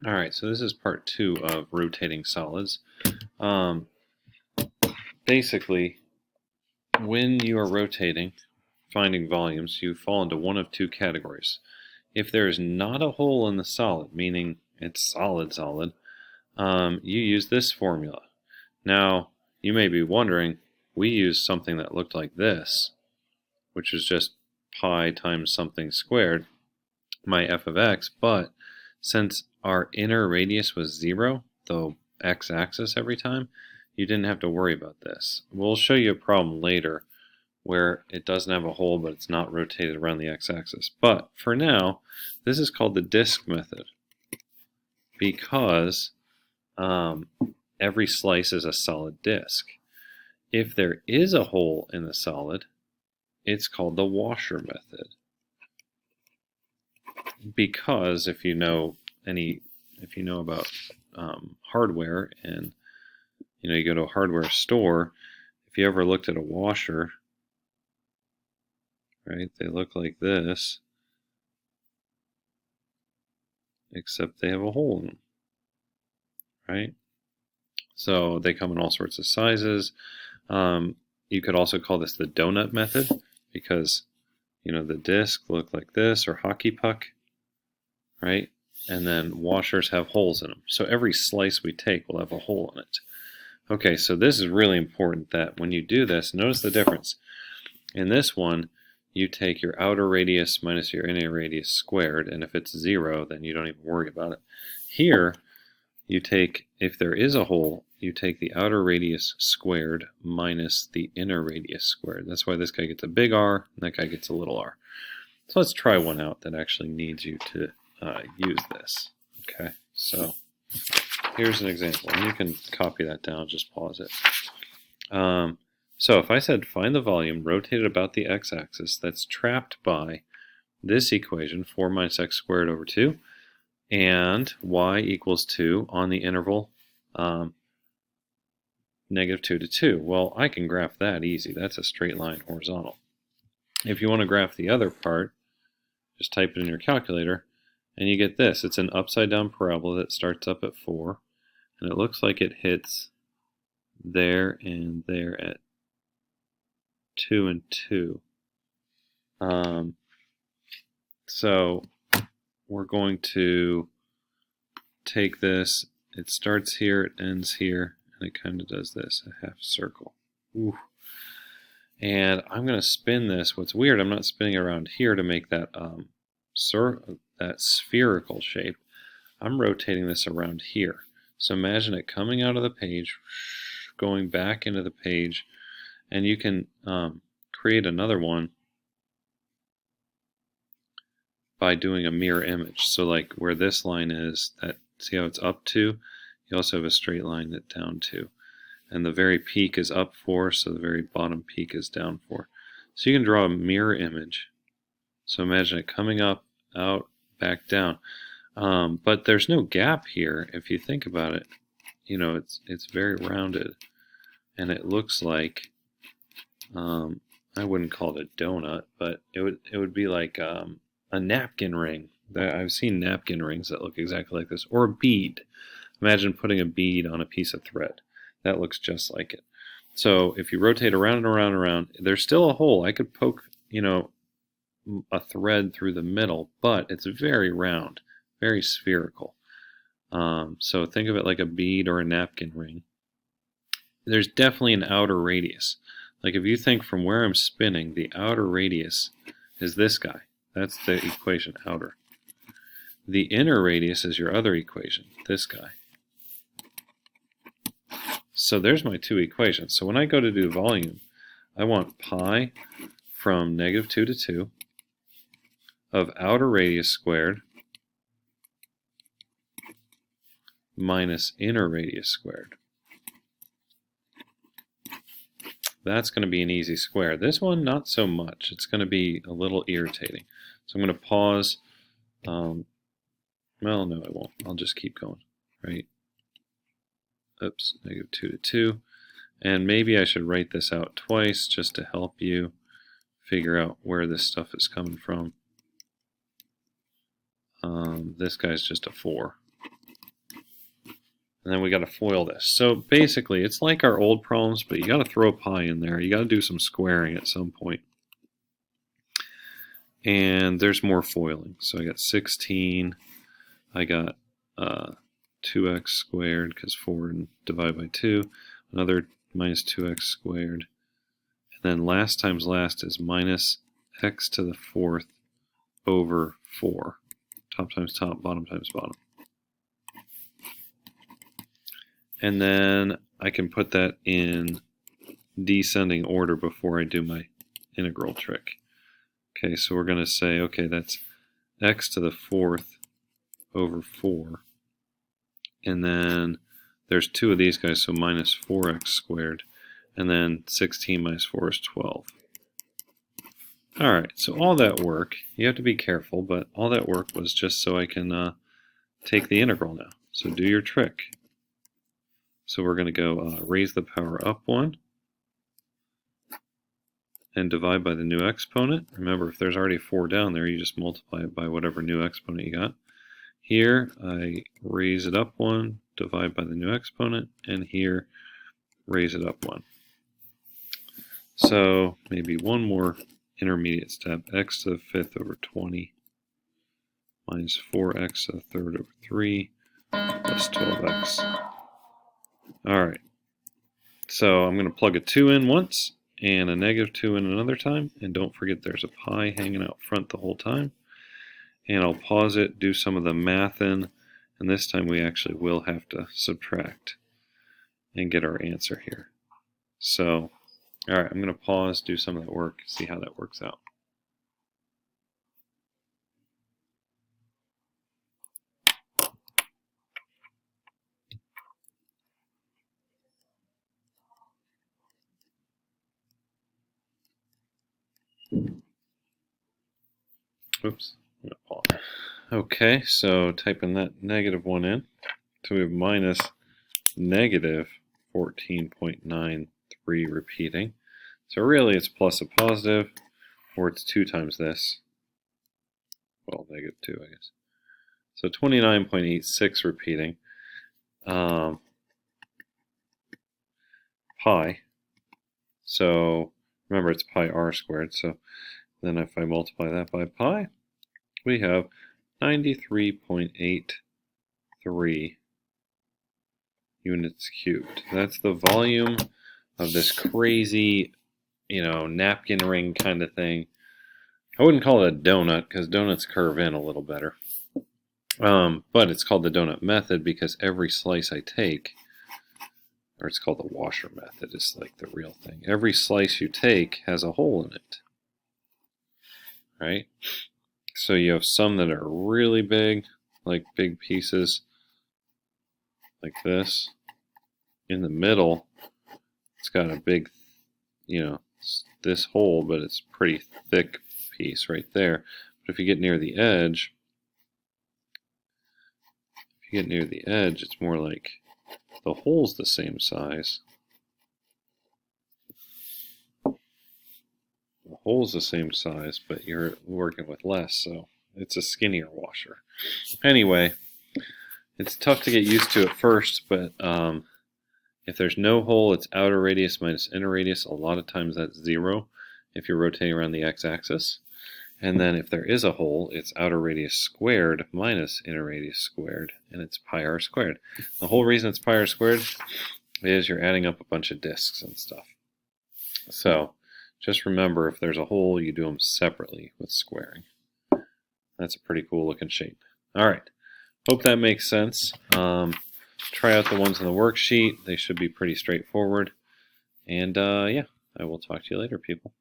Alright, so this is part 2 of rotating solids. Basically, when you are rotating, finding volumes, you fall into one of two categories. If there is not a hole in the solid, meaning it's solid, you use this formula. Now, you may be wondering, we used something that looked like this, which is just pi times something squared, my f of x, but since our inner radius was 0, the x-axis every time, you didn't have to worry about this. We'll show you a problem later where it doesn't have a hole but it's not rotated around the x-axis. But for now, this is called the disk method because every slice is a solid disk. If there is a hole in the solid, it's called the washer method. Because if you know about hardware, and you go to a hardware store, if you ever looked at a washer, right, they look like this, except they have a hole in them, right? So they come in all sorts of sizes. You could also call this the donut method because the disc look like this, or hockey puck, right? And then washers have holes in them. So every slice we take will have a hole in it. Okay, so this is really important that when you do this, notice the difference. In this one, you take your outer radius minus your inner radius squared, and if it's 0, then you don't even worry about it. Here, you take, if there is a hole, you take the outer radius squared minus the inner radius squared. That's why this guy gets a big R, and that guy gets a little r. So let's try one out that actually needs you to use this. Okay, so here's an example, and you can copy that down, just pause it. So if I said find the volume rotated about the x-axis that's trapped by this equation, 4 minus x squared over 2, and y equals 2 on the interval negative 2 to 2. Well, I can graph that easy. That's a straight line horizontal. If you want to graph the other part, just type it in your calculator, and you get this. It's an upside down parabola that starts up at 4, and it looks like it hits there and there at 2 and 2. So we're going to take this. It starts here, it ends here, and it kind of does this, a half circle. Ooh. And I'm going to spin this. What's weird, I'm not spinning around here to make that that spherical shape. I'm rotating this around here. So imagine it coming out of the page, going back into the page, and you can create another one by doing a mirror image. So like where this line is, that see how it's up to? You also have a straight line that down to. And the very peak is up 4, so the very bottom peak is down 4. So you can draw a mirror image. So imagine it coming up, out, back down. But there's no gap here. If you think about it, it's very rounded. And it looks like, I wouldn't call it a donut, but it would be like a napkin ring. I've seen napkin rings that look exactly like this. Or a bead. Imagine putting a bead on a piece of thread. That looks just like it. So if you rotate around and around and around, there's still a hole. I could poke, a thread through the middle, but it's very round, very spherical. So think of it like a bead or a napkin ring. There's definitely an outer radius. Like if you think from where I'm spinning, the outer radius is this guy. That's the equation, outer. The inner radius is your other equation, this guy. So there's my two equations. So when I go to do volume, I want pi from negative 2 to 2 of outer radius squared minus inner radius squared. That's going to be an easy square. This one, not so much. It's going to be a little irritating. So I'm going to pause. Well, no, I won't. I'll just keep going, right? Oops, negative 2 to 2. And maybe I should write this out twice just to help you figure out where this stuff is coming from. This guy's just a 4. And then we got to FOIL this. So basically, it's like our old problems, but you got to throw pi in there. You got to do some squaring at some point. And there's more foiling. So I got 16. I got 2x squared, because 4 divided by 2. Another minus 2x squared. And then last times last is minus x to the 4th over 4. Top times top, bottom times bottom. And then I can put that in descending order before I do my integral trick. Okay, so we're going to say, okay, that's x to the 4th over 4. And then there's 2 of these guys, so minus 4x squared. And then 16 minus 4 is 12. All right, so all that work, you have to be careful, but all that work was just so I can take the integral now. So do your trick. So we're going to go raise the power up 1 and divide by the new exponent. Remember, if there's already 4 down there, you just multiply it by whatever new exponent you got. Here, I raise it up 1, divide by the new exponent, and here, raise it up 1. So maybe one more intermediate step, x to the 5th over 20 minus 4x to the 3rd over 3 plus 12x. All right, so I'm going to plug a 2 in once and a negative 2 in another time, and don't forget there's a pi hanging out front the whole time. And I'll pause it, do some of the math in, and this time we actually will have to subtract and get our answer here. So, all right, I'm going to pause, do some of that work, see how that works out. Oops, I'm going to pause. Okay, so typing that negative 1 in. So we have minus negative 14.93 repeating. So really it's plus a positive, or it's 2 times this. Well, negative 2, I guess. So 29.86 repeating. Pi. So remember it's pi r squared. So then if I multiply that by pi, we have 93.83 units cubed. That's the volume of this crazy, napkin ring kind of thing. I wouldn't call it a donut because donuts curve in a little better. But it's called the donut method because every slice I take, or it's called the washer method, is like the real thing. Every slice you take has a hole in it, right? So you have some that are really big, like big pieces, like this. In the middle, it's got a big, this hole, but it's a pretty thick piece right there. But if you get near the edge, it's more like the hole's the same size. The hole's the same size, but you're working with less, so it's a skinnier washer. Anyway, it's tough to get used to at first, but if there's no hole, it's outer radius minus inner radius. A lot of times that's 0 if you're rotating around the x-axis. And then if there is a hole, it's outer radius squared minus inner radius squared, and it's pi r squared. The whole reason it's pi r squared is you're adding up a bunch of disks and stuff. So just remember, if there's a hole, you do them separately with squaring. That's a pretty cool looking shape. All right, hope that makes sense. Try out the ones in the worksheet. They should be pretty straightforward. And yeah, I will talk to you later, people.